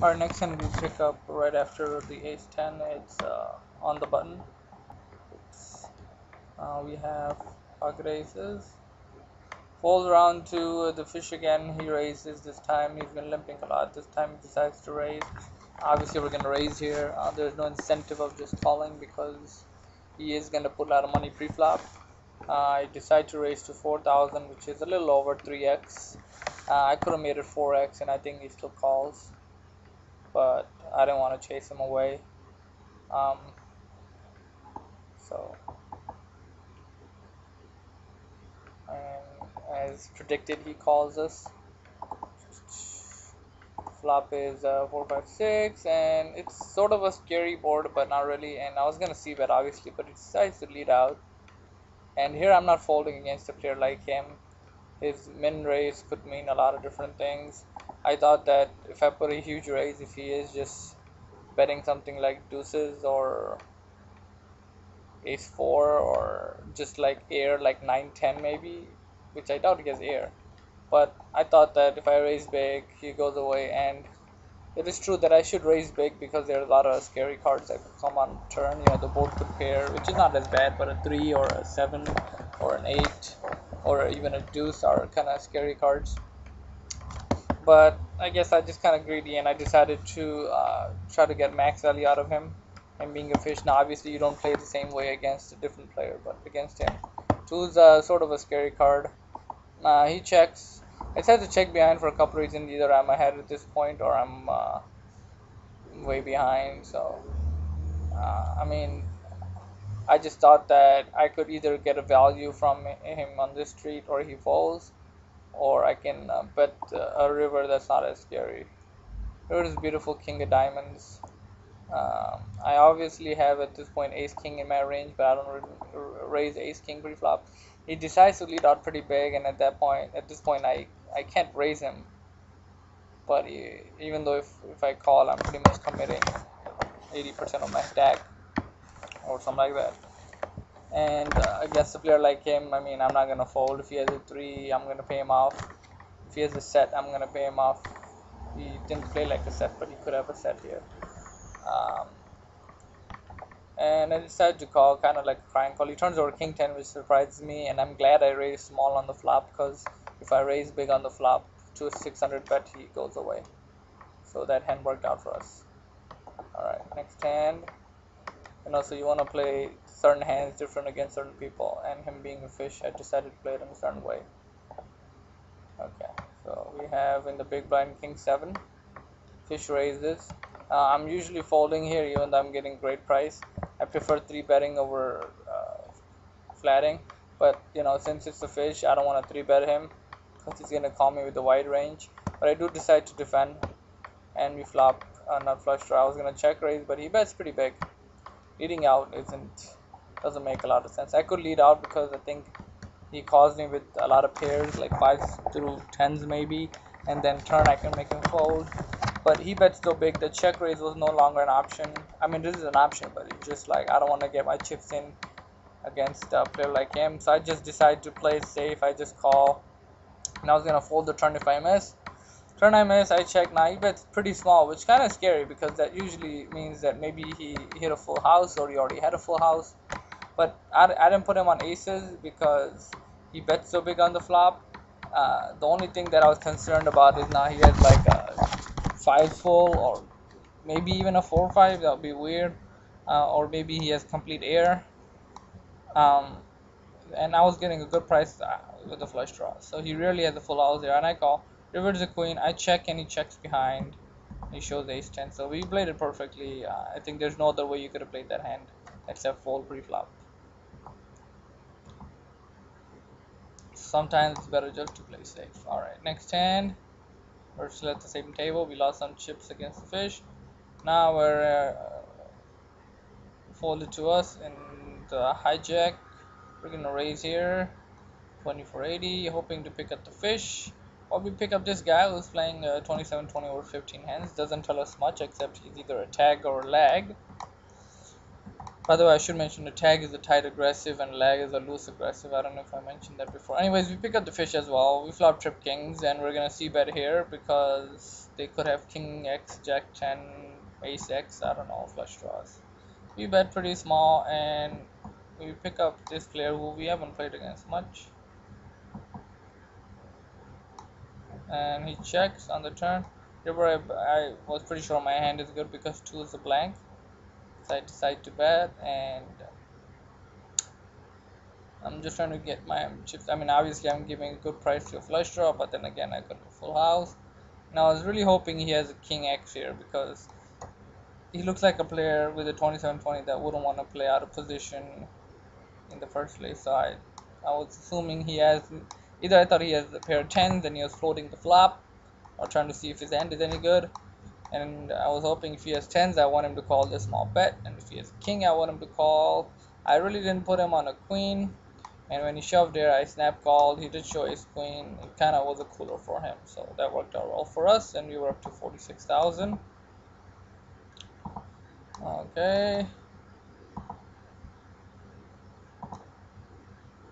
Our next hand we pick up right after the ace 10. It's on the button. We have pocket aces. Fold around to the fish again. He raises this time. He's been limping a lot. This time he decides to raise. Obviously, we're gonna raise here. There's no incentive of just calling because he is gonna put a lot of money pre-flop. I decide to raise to 4,000, which is a little over 3x. I could have made it 4x, and I think he still calls, but I didn't want to chase him away. Um, so, and as predicted, he calls us. Flop is 4, 5, 6, and it's sort of a scary board, but not really. And I was gonna see bet obviously, but he decides to lead out. And here I'm not folding against a player like him. His min raise could mean a lot of different things. I thought that if I put a huge raise, if he is just betting something like deuces or ace 4 or just like air like 9, 10 maybe, which I doubt he has air. But I thought that if I raise big, he goes away, and it is true that I should raise big because there are a lot of scary cards that could come on turn. You know, the board could pair, which is not as bad, but a 3 or a 7 or an 8 or even a deuce are kind of scary cards. But I guess I just kind of greedy, and I decided to try to get max value out of him. And being a fish, now obviously you don't play the same way against a different player, but against him. 2's sort of a scary card. He checks. I had to check behind for a couple reasons. Either I'm ahead at this point or I'm way behind. So, I mean, I just thought that I could either get a value from him on this street or he falls, or I can bet a river that's not as scary. River is beautiful, king of diamonds. I obviously have at this point ace king in my range, but I don't raise ace king pre-flop. He decides to lead out pretty big, and at this point, I can't raise him. But even though if I call, I'm pretty much committing 80% of my stack or something like that. And against a player like him, I mean, I'm not gonna fold. If he has a 3, I'm gonna pay him off. If he has a set, I'm gonna pay him off. He didn't play like a set, but he could have a set here. Um, and I decided to call, kind of like a crying call. He turns over king 10, which surprises me, and I'm glad I raised small on the flop, because if I raise big on the flop to a 600 bet, he goes away. So that hand worked out for us. Alright, next hand. So you want to play certain hands different against certain people, and him being a fish, I decided to play it in a certain way. Okay, so we have in the big blind king 7. Fish raises. I'm usually folding here, even though I'm getting great price. I prefer 3 betting over flatting, but since it's a fish, I don't want to 3 bet him because he's gonna call me with a wide range. But I do decide to defend, and we flop not flush draw. I was gonna check raise, but he bets pretty big. Leading out doesn't make a lot of sense. I could lead out because I think he calls me with a lot of pairs like 5s through 10s maybe, and then turn I can make him fold. But he bets so big that check raise was no longer an option. I mean, this is an option, but it's just like I don't want to get my chips in against a player like him. So I just decided to play it safe. I just call, and I was gonna fold the turn if I miss. Turn I miss, I check. Now he bets pretty small, which kind of scary because that usually means that maybe he hit a full house or he already had a full house. But I didn't put him on aces because he bets so big on the flop. The only thing that I was concerned about is now he has like a 5 full or maybe even a 4-5. That would be weird. Or maybe he has complete air. And I was getting a good price with the flush draw. So he really has a full house there, and I call. River is a queen. I check, and he checks behind. He shows ace 10. So we played it perfectly. I think there's no other way you could have played that hand except fold pre-flop. Sometimes it's better just to play safe. Alright, next hand. We're still at the same table. We lost some chips against the fish. Now we're folded to us in the hijack. We're gonna raise here 2480, hoping to pick up the fish. Or we pick up this guy who's playing 27-20 over 15 hands. Doesn't tell us much except he's either a tag or a lag. By the way, I should mention the tag is a tight aggressive and lag is a loose aggressive. I don't know if I mentioned that before. Anyways, we pick up the fish as well. We flop trip kings and we're gonna see bet here because they could have king x, jack 10, ace x, I don't know, flush draws. We bet pretty small and we pick up this player who we haven't played against much. And he checks on the turn. Here I was pretty sure my hand is good because 2 is a blank. So I decide to bet and I'm just trying to get my chips. I mean, obviously I'm giving a good price to a flush draw, but then again I got a full house. Now I was really hoping he has a king X here because he looks like a player with a 2720 that wouldn't want to play out of position in the first place. So I was assuming he has either I thought he has a pair of tens and he was floating the flop, or trying to see if his hand is any good. And I was hoping if he has tens, I want him to call this small bet, and if he has king, I want him to call. I really didn't put him on a queen. And when he shoved there, I snap called. He did show his queen. It kind of was a cooler for him, so that worked out well for us. And we were up to 46,000. Okay.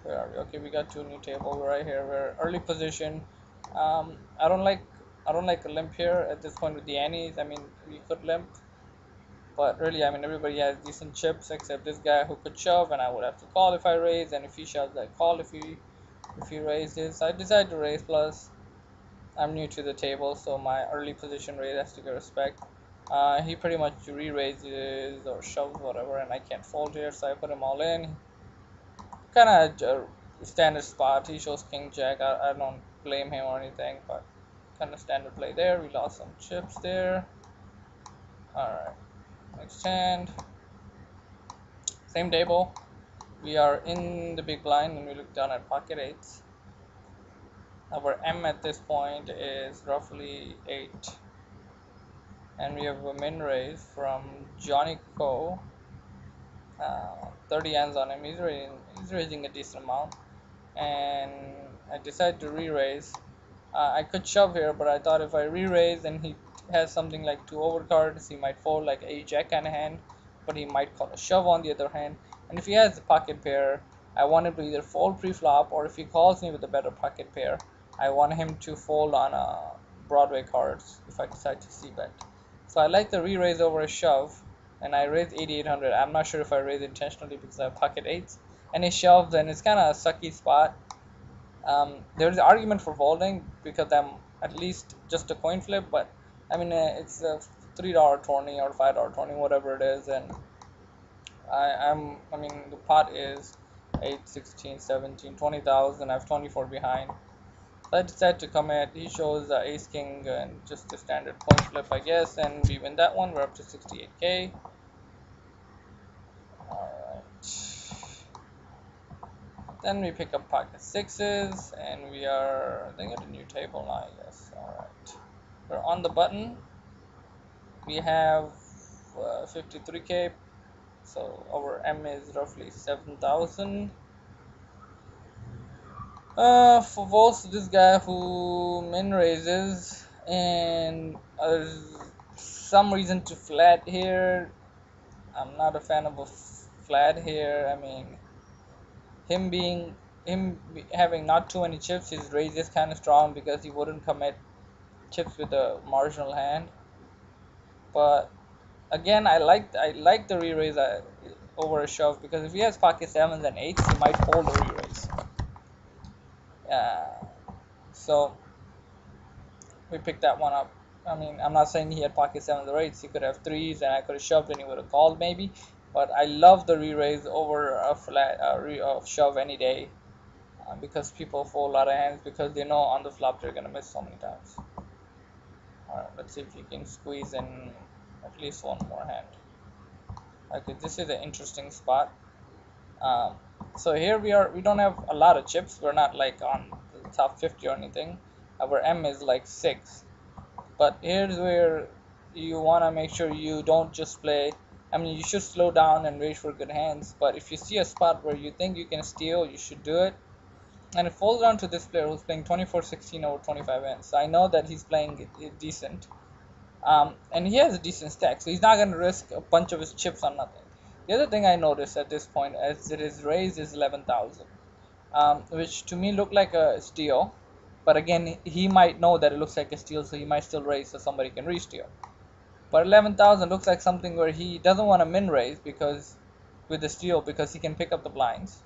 Where are we? Okay, we got to a new table. We're right here. We're early position. I don't like a limp here at this point with the annies. I mean, we could limp, but really, I mean, everybody has decent chips except this guy who could shove, and I would have to call if I raise, and if he shoves, I call if he raises. I decide to raise, plus I'm new to the table, so my early position raise has to get respect. He pretty much re-raises or shoves whatever, and I can't fold here, so I put him all in. Kind of a standard spot. He shows king jack. I don't blame him or anything, but kind of standard play there. We lost some chips there. Alright, next hand. Same table. We are in the big blind and we look down at pocket eights. Our M at this point is roughly 8. And we have a min raise from Johnny Co. 30 hands on him. He's raising a decent amount. And I decided to re-raise. I could shove here, but I thought if I re-raise and he has something like 2 overcards, he might fold like a jack kind of hand, but he might call a shove on the other hand. And if he has a pocket pair, I want him to either fold pre-flop, or if he calls me with a better pocket pair, I want him to fold on Broadway cards if I decide to c-bet. So I like the re-raise over a shove, and I raised 8,800. I'm not sure if I raised intentionally because I have pocket eights, and he shoves, and it's kind of a sucky spot. There's an argument for folding because I'm at least just a coin flip, but I mean it's a $3 tourney or $5 tourney, whatever it is, and I mean the pot is 8, 16, 17, 20,000. I have 24 behind. So I decided to commit. He shows ace king and just a standard coin flip, I guess, and we win that one. We're up to 68k. Then we pick up pocket sixes, and we are, I think, at a new table now, I guess. Alright. We're on the button. We have 53k, so our M is roughly 7,000. For votes, this guy who min raises, and there's some reason to flat here. I'm not a fan of a flat here. I mean, him having not too many chips, his raise is kind of strong because he wouldn't commit chips with a marginal hand. But again, I like the re-raise over a shove, because if he has pocket sevens and eights, he might fold the re-raise. So we picked that one up. I mean, I'm not saying he had pocket sevens or eights. He could have threes, and I could have shoved, and he would have called maybe. But I love the re-raise over a flat shove any day, because people fold a lot of hands because they know on the flop they're gonna miss so many times. Alright, let's see if you can squeeze in at least one more hand. Okay, this is an interesting spot. So here we don't have a lot of chips. We're not like on the top 50 or anything. Our M is like 6. But here's where you want to make sure you don't just play. I mean, you should slow down and wait for good hands. But if you see a spot where you think you can steal, you should do it. And it falls down to this player who's playing 24-16 over 25 hands. So I know that he's playing it decent. And he has a decent stack, so he's not going to risk a bunch of his chips on nothing. The other thing I noticed at this point as it is raised is 11,000, which to me looked like a steal. But again, he might know that it looks like a steal, so he might still raise so somebody can re-steal. But 11,000 looks like something where he doesn't want to min raise because with the steal because he can pick up the blinds,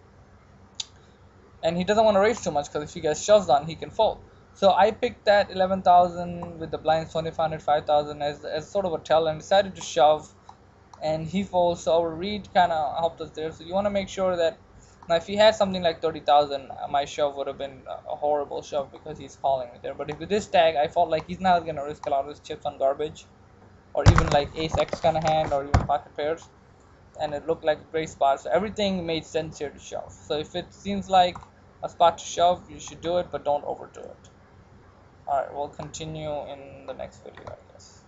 and he doesn't want to raise too much because if he gets shoves on, he can fold. So I picked that 11,000 with the blinds 2,500, 5,000 as sort of a tell and decided to shove, and he folds. So our read kind of helped us there. So you want to make sure that now if he had something like 30,000, my shove would have been a horrible shove because he's calling me there. But if with this tag, I felt like he's not gonna risk a lot of his chips on garbage, or even like ace x kind of hand, or even pocket pairs, and it looked like a great spot. So everything made sense here to shove. So if it seems like a spot to shove, you should do it, but don't overdo it. Alright, we'll continue in the next video, I guess.